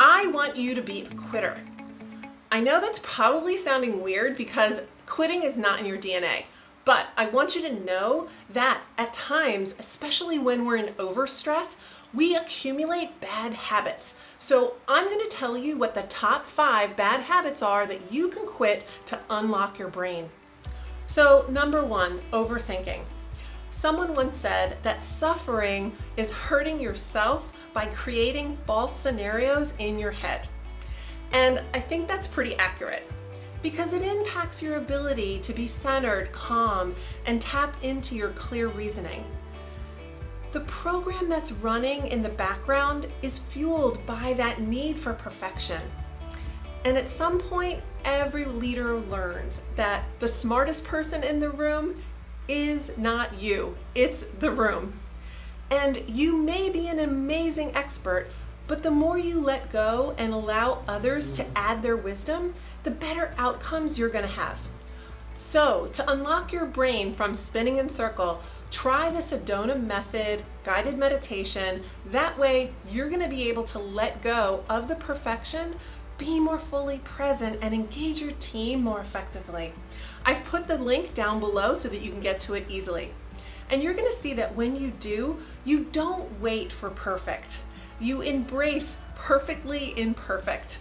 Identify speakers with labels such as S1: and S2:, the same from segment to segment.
S1: I want you to be a quitter. I know that's probably sounding weird because quitting is not in your DNA, but I want you to know that at times, especially when we're in overstress, we accumulate bad habits. So I'm going to tell you what the top 5 bad habits are that you can quit to unlock your brain. So number 1, overthinking. Someone once said that suffering is hurting yourself by creating false scenarios in your head. And I think that's pretty accurate because it impacts your ability to be centered, calm, and tap into your clear reasoning. The program that's running in the background is fueled by that need for perfection. And at some point, every leader learns that the smartest person in the room is not you, it's the room. And you may be an amazing expert, but the more you let go and allow others to add their wisdom, the better outcomes you're going to have. So to unlock your brain from spinning in circle, try the Sedona method guided meditation. That way you're going to be able to let go of the perfection, be more fully present, and engage your team more effectively. I've put the link down below so that you can get to it easily. And you're going to see that when you do, you don't wait for perfect. You embrace perfectly imperfect.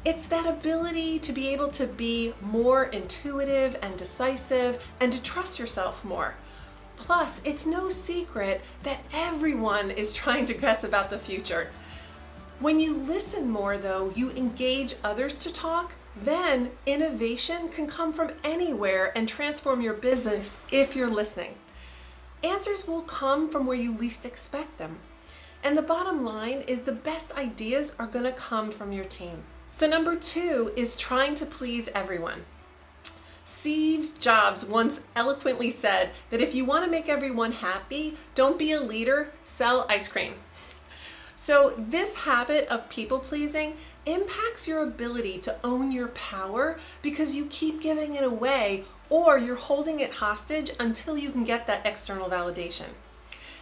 S1: It's that ability to be able to be more intuitive and decisive and to trust yourself more. Plus, it's no secret that everyone is trying to guess about the future. When you listen more though, you engage others to talk, then innovation can come from anywhere and transform your business if you're listening. Answers will come from where you least expect them. And the bottom line is the best ideas are going to come from your team. So number 2 is trying to please everyone. Steve Jobs once eloquently said that if you want to make everyone happy, don't be a leader, sell ice cream. So this habit of people pleasing impacts your ability to own your power because you keep giving it away or you're holding it hostage until you can get that external validation.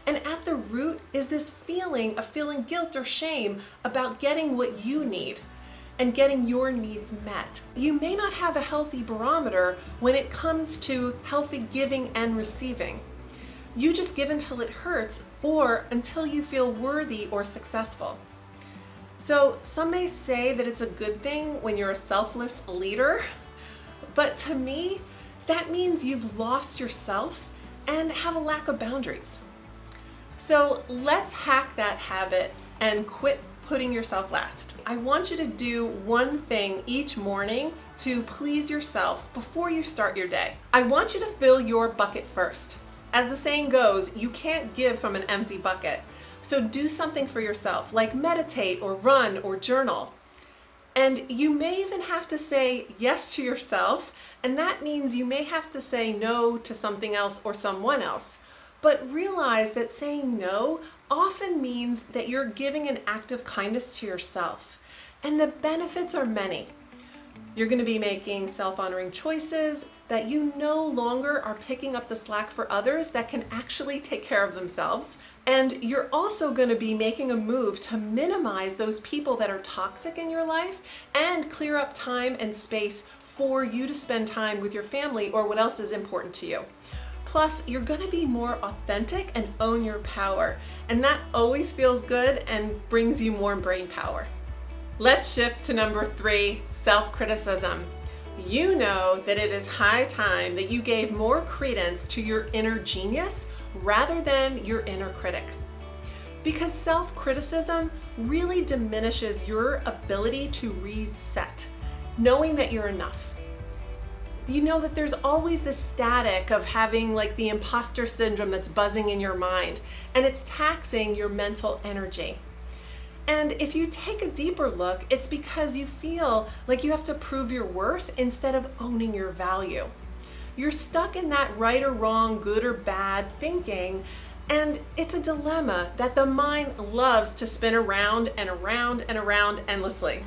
S1: And at the root is this feeling of feeling guilt or shame about getting what you need and getting your needs met. You may not have a healthy barometer when it comes to healthy giving and receiving. You just give until it hurts or until you feel worthy or successful. So some may say that it's a good thing when you're a selfless leader, but to me, that means you've lost yourself and have a lack of boundaries. So let's hack that habit and quit putting yourself last. I want you to do one thing each morning to please yourself before you start your day. I want you to fill your bucket first. As the saying goes, you can't give from an empty bucket. So do something for yourself, like meditate or run or journal. And you may even have to say yes to yourself, and that means you may have to say no to something else or someone else. But realize that saying no often means that you're giving an act of kindness to yourself. And the benefits are many. You're going to be making self-honoring choices that you no longer are picking up the slack for others that can actually take care of themselves. And you're also going to be making a move to minimize those people that are toxic in your life and clear up time and space for you to spend time with your family or what else is important to you. Plus, you're going to be more authentic and own your power. And that always feels good and brings you more brain power. Let's shift to number 3, self-criticism. You know that it is high time that you gave more credence to your inner genius rather than your inner critic. Because self-criticism really diminishes your ability to reset, knowing that you're enough. You know that there's always this static of having like the imposter syndrome that's buzzing in your mind, and it's taxing your mental energy. And if you take a deeper look, it's because you feel like you have to prove your worth instead of owning your value. You're stuck in that right or wrong, good or bad thinking, and it's a dilemma that the mind loves to spin around and around and around endlessly.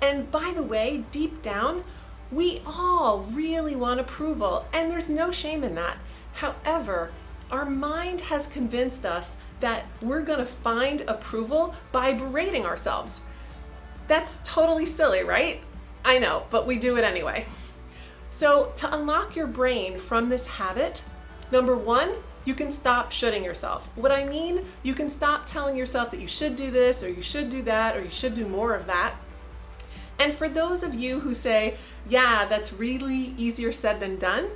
S1: And by the way, deep down, we all really want approval, and there's no shame in that. However, our mind has convinced us that we're going to find approval by berating ourselves. That's totally silly, right? I know, but we do it anyway. So to unlock your brain from this habit, number one, you can stop shoulding yourself. What I mean, you can stop telling yourself that you should do this, or you should do that, or you should do more of that. And for those of you who say, yeah, that's really easier said than done,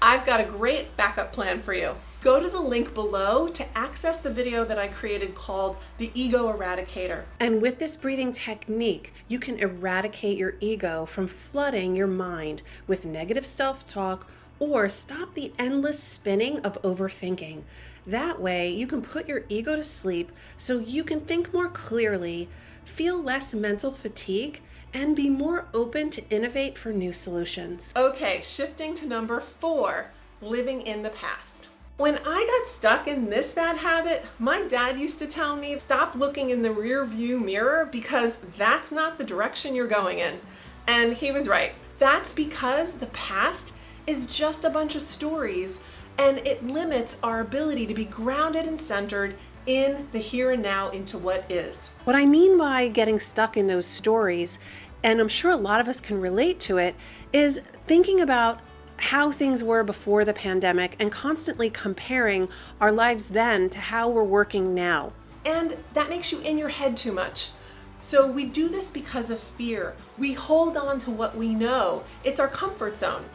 S1: I've got a great backup plan for you. Go to the link below to access the video that I created called the Ego Eradicator. And with this breathing technique, you can eradicate your ego from flooding your mind with negative self-talk or stop the endless spinning of overthinking. That way, you can put your ego to sleep so you can think more clearly, feel less mental fatigue, and be more open to innovate for new solutions. Okay, shifting to number 4, living in the past. When I got stuck in this bad habit, my dad used to tell me, stop looking in the rear view mirror because that's not the direction you're going in. And he was right. That's because the past is just a bunch of stories and it limits our ability to be grounded and centered in the here and now into what is. What I mean by getting stuck in those stories, and I'm sure a lot of us can relate to it, is thinking about how things were before the pandemic and constantly comparing our lives then to how we're working now. And that makes you in your head too much. So we do this because of fear. We hold on to what we know. It's our comfort zone.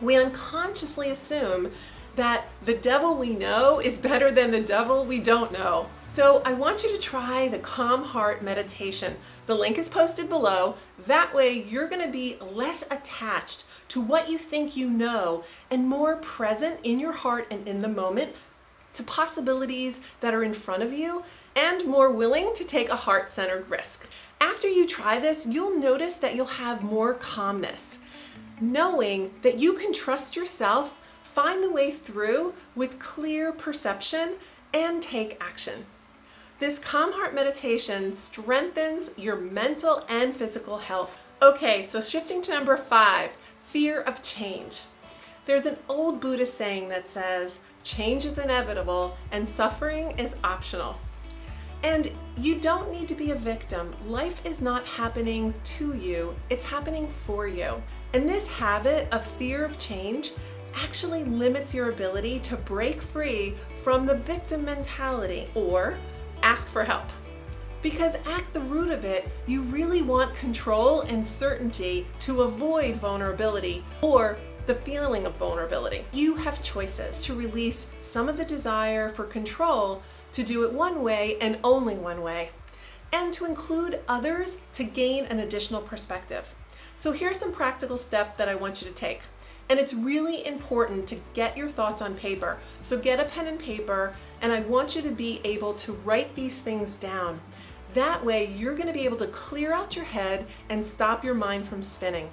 S1: We unconsciously assume that the devil we know is better than the devil we don't know. So I want you to try the Calm Heart meditation. The link is posted below. That way you're going to be less attached to what you think you know and more present in your heart and in the moment to possibilities that are in front of you and more willing to take a heart-centered risk. After you try this, you'll notice that you'll have more calmness, knowing that you can trust yourself, find the way through with clear perception, and take action. This Calm Heart meditation strengthens your mental and physical health. Okay, so shifting to number 5, fear of change. There's an old Buddhist saying that says, change is inevitable and suffering is optional. And you don't need to be a victim. Life is not happening to you, it's happening for you. And this habit of fear of change actually limits your ability to break free from the victim mentality or ask for help. Because at the root of it, you really want control and certainty to avoid vulnerability or the feeling of vulnerability. You have choices to release some of the desire for control to do it one way and only one way, and to include others to gain an additional perspective. So here's some practical steps that I want you to take. And it's really important to get your thoughts on paper. So get a pen and paper, and I want you to be able to write these things down. That way you're going to be able to clear out your head and stop your mind from spinning.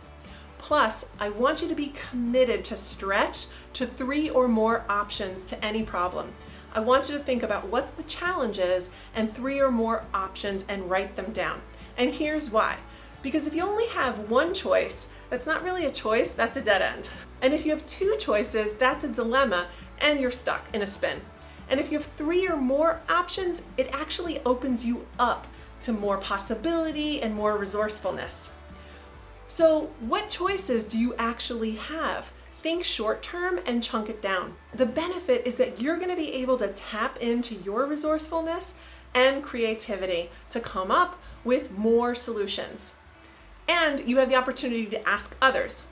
S1: Plus, I want you to be committed to stretch to 3 or more options to any problem. I want you to think about what the challenge is and 3 or more options and write them down. And here's why. Because if you only have one choice, that's not really a choice, that's a dead end. And if you have 2 choices, that's a dilemma and you're stuck in a spin. And if you have 3 or more options, it actually opens you up to more possibility and more resourcefulness. So what choices do you actually have? Think short term and chunk it down. The benefit is that you're going to be able to tap into your resourcefulness and creativity to come up with more solutions. And you have the opportunity to ask others.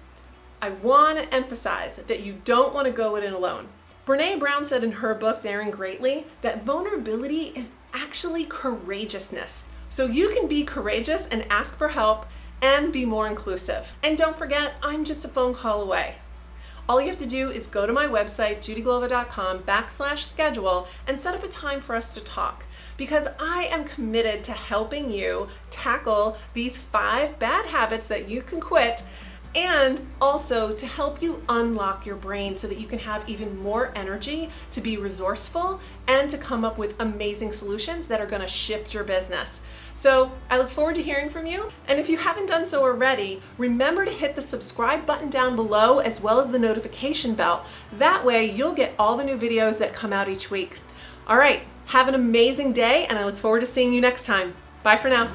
S1: I want to emphasize that you don't want to go it alone. Brené Brown said in her book, Daring Greatly, that vulnerability is actually courageousness. So you can be courageous and ask for help and be more inclusive. And don't forget, I'm just a phone call away. All you have to do is go to my website, judiglova.com/schedule, and set up a time for us to talk. Because I am committed to helping you tackle these 5 bad habits that you can quit, and also to help you unlock your brain so that you can have even more energy to be resourceful and to come up with amazing solutions that are going to shift your business. So I look forward to hearing from you. And if you haven't done so already, remember to hit the subscribe button down below as well as the notification bell. That way you'll get all the new videos that come out each week. All right, have an amazing day, and I look forward to seeing you next time. Bye for now.